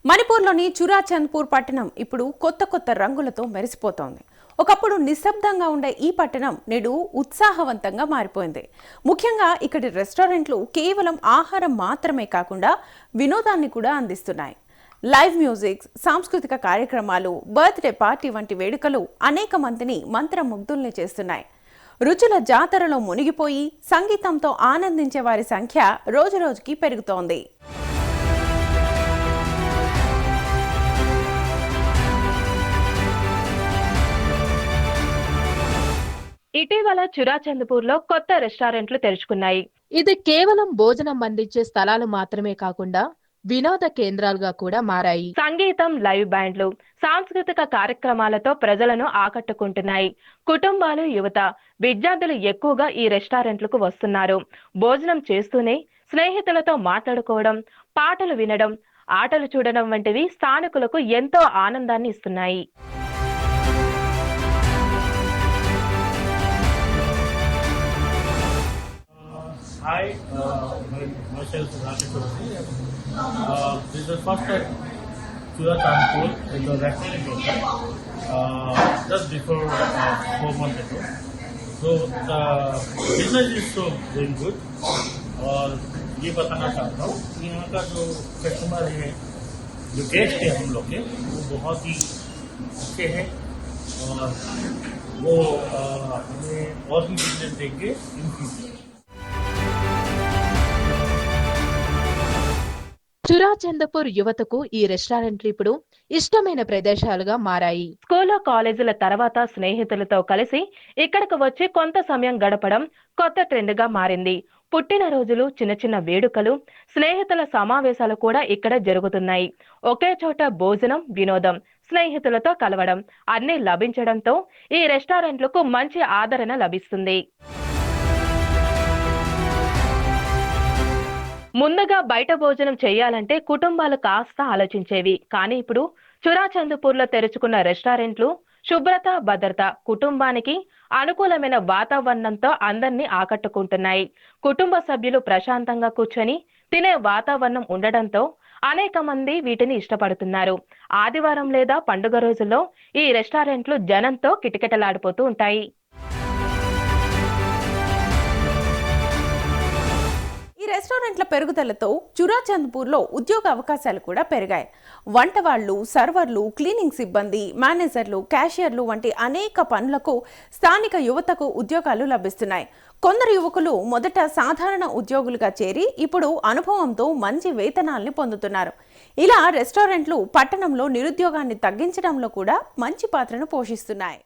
మణిపూర్లోని చురాచంద్పూర్ పట్టణం ఇప్పుడు కొత్త రంగులతో మెరిసిపోతోంది. ఒకప్పుడు నిశ్శబ్దంగా ఉండే ఈ పట్టణం నేడు ఉత్సాహవంతంగా మారిపోయింది. ముఖ్యంగా ఇక్కడి రెస్టారెంట్లు కేవలం ఆహారం మాత్రమే కాకుండా వినోదాన్ని కూడా అందిస్తున్నాయి. లైవ్ మ్యూజిక్, సాంస్కృతిక కార్యక్రమాలు, బర్త్డే పార్టీ వంటి వేడుకలు అనేక మందిని మంత్రముగ్ధుల్ని చేస్తున్నాయి. రుచుల జాతరలో మునిగిపోయి సంగీతంతో ఆనందించే వారి సంఖ్య రోజురోజుకి పెరుగుతోంది. ఇటీవల చురాచంద్పూర్లో కొత్త రెస్టారెంట్లు తెరుచుకున్నాయి. ఇది కేవలం భోజనం అందించే స్థలాలు మాత్రమే కాకుండా వినోద కేంద్రాలుగా కూడా మారాయి. సంగీతం, లైవ్ బ్యాండ్లు, సాంస్కృతిక కార్యక్రమాలతో ప్రజలను ఆకట్టుకుంటున్నాయి. కుటుంబాలు, యువత, విద్యార్థులు ఎక్కువగా ఈ రెస్టారెంట్లకు వస్తున్నారు. భోజనం చేస్తూనే స్నేహితులతో మాట్లాడుకోవడం, పాటలు వినడం, ఆటలు చూడడం వంటివి స్థానికులకు ఎంతో ఆనందాన్ని ఇస్తున్నాయి. Hi, myself Rakesh Chaudhary. This is the first time Churachandpur in the restaurant open, just before 4 months ago. So the business is so very good. और ये बताना चाहता हूँ यहाँ का जो कस्टमर है, जो गेस्ट है हम लोग के, वो बहुत ही अच्छे हैं और वो हमें और भी बिजनेस देंगे इन फ्यूचर. చురాచంద్పూర్ యువతకు ఈ రెస్టారెంట్లు ఇప్పుడు ఇష్టమైన ప్రదేశాలుగా మారాయి. స్కూల్లో, కాలేజీల తర్వాత స్నేహితులతో కలిసి ఇక్కడకు వచ్చి కొంత సమయం గడపడం కొత్త ట్రెండ్ గా మారింది. పుట్టినరోజులు, చిన్న వేడుకలు, స్నేహితుల సమావేశాలు కూడా ఇక్కడ జరుగుతున్నాయి. ఒకే చోట భోజనం, వినోదం, స్నేహితులతో కలవడం అన్నీ లభించడంతో ఈ రెస్టారెంట్లకు మంచి ఆదరణ లభిస్తుంది. ముందుగా బయట భోజనం చేయాలంటే కుటుంబాలు కాస్త ఆలోచించేవి. కానీ ఇప్పుడు చురాచంద్పూర్లో తెరుచుకున్న రెస్టారెంట్లు శుభ్రత, భద్రత, కుటుంబానికి అనుకూలమైన వాతావరణంతో అందరినీ ఆకట్టుకుంటున్నాయి. కుటుంబ సభ్యులు ప్రశాంతంగా కూర్చొని తినే వాతావరణం ఉండడంతో అనేక మంది వీటిని ఇష్టపడుతున్నారు. ఆదివారం లేదా పండుగ రోజుల్లో ఈ రెస్టారెంట్లు జనంతో కిటకిటలాడిపోతూ ఉంటాయి. ఈ రెస్టారెంట్ల పెరుగుదలతో చురాచంద్పూర్లో ఉద్యోగ అవకాశాలు కూడా పెరిగాయి. వంటవాళ్లు, సర్వర్లు, క్లీనింగ్ సిబ్బంది, మేనేజర్లు, క్యాషియర్లు వంటి అనేక పనులకు స్థానిక యువతకు ఉద్యోగాలు లభిస్తున్నాయి. కొందరు యువకులు మొదట సాధారణ ఉద్యోగులుగా చేరి ఇప్పుడు అనుభవంతో మంచి వేతనాల్ని పొందుతున్నారు. ఇలా రెస్టారెంట్లు పట్టణంలో నిరుద్యోగాన్ని తగ్గించడంలో కూడా మంచి పాత్రను పోషిస్తున్నాయి.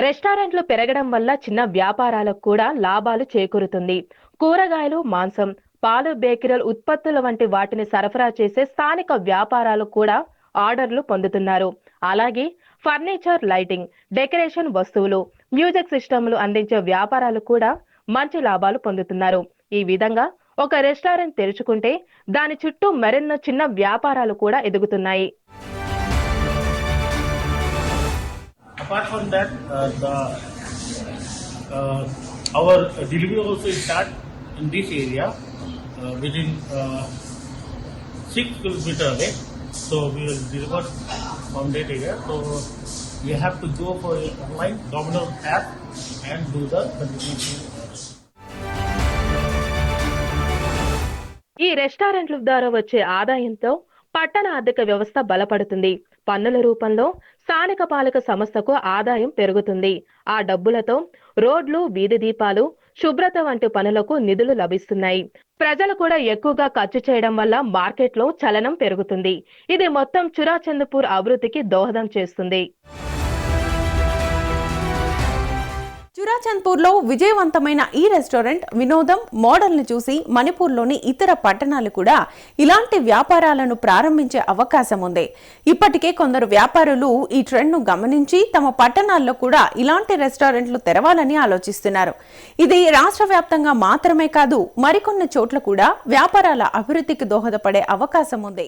రెస్టారెంట్లు పెరగడం వల్ల చిన్న వ్యాపారాలకు కూడా లాభాలు చేకూరుతుంది. కూరగాయలు, మాంసం, పాలు, బేకరీల ఉత్పత్తుల వంటి వాటిని సరఫరా చేసే స్థానిక వ్యాపారాలు కూడా ఆర్డర్లు పొందుతున్నారు. అలాగే ఫర్నిచర్, లైటింగ్, డెకరేషన్ వస్తువులు, మ్యూజిక్ సిస్టంలు అందించే వ్యాపారాలు కూడా మంచి లాభాలు పొందుతున్నారు. ఈ విధంగా ఒక రెస్టారెంట్ తెరుచుకుంటే దాని చుట్టూ మరెన్నో చిన్న వ్యాపారాలు కూడా ఎదుగుతున్నాయి. Apart from that, our delivery also is start in this area within 6 kilometers away. So we will deliver from that area. So you have to go for online Domino's app and do the delivery. ఈ రెస్టారెంట్ల ద్వారా వచ్చే ఆదాయంతో పట్టణ ఆర్థిక వ్యవస్థ బలపడుతుంది. పన్నుల రూపంలో స్థానిక పాలక సంస్థకు ఆదాయం పెరుగుతుంది. ఆ డబ్బులతో రోడ్లు, వీధి దీపాలు, శుభ్రత వంటి పనులకు నిధులు లభిస్తున్నాయి. ప్రజలు కూడా ఎక్కువగా ఖర్చు చేయడం వల్ల మార్కెట్లో చలనం పెరుగుతుంది. ఇది మొత్తం చురాచంద్పూర్ అభివృద్ధికి దోహదం చేస్తుంది. చురాచంద్పూర్లో విజయవంతమైన ఈ రెస్టారెంట్ వినోదం మోడల్ని చూసి మణిపూర్లోని ఇతర పట్టణాలు కూడా ఇలాంటి వ్యాపారాలను ప్రారంభించే అవకాశం ఉంది. ఇప్పటికే కొందరు వ్యాపారులు ఈ ట్రెండ్ను గమనించి తమ పట్టణాల్లో కూడా ఇలాంటి రెస్టారెంట్లు తెరవాలని ఆలోచిస్తున్నారు. ఇది రాష్ట్ర వ్యాప్తంగా మాత్రమే కాదు, మరికొన్ని చోట్ల కూడా వ్యాపారాల అభివృద్ధికి దోహదపడే అవకాశం ఉంది.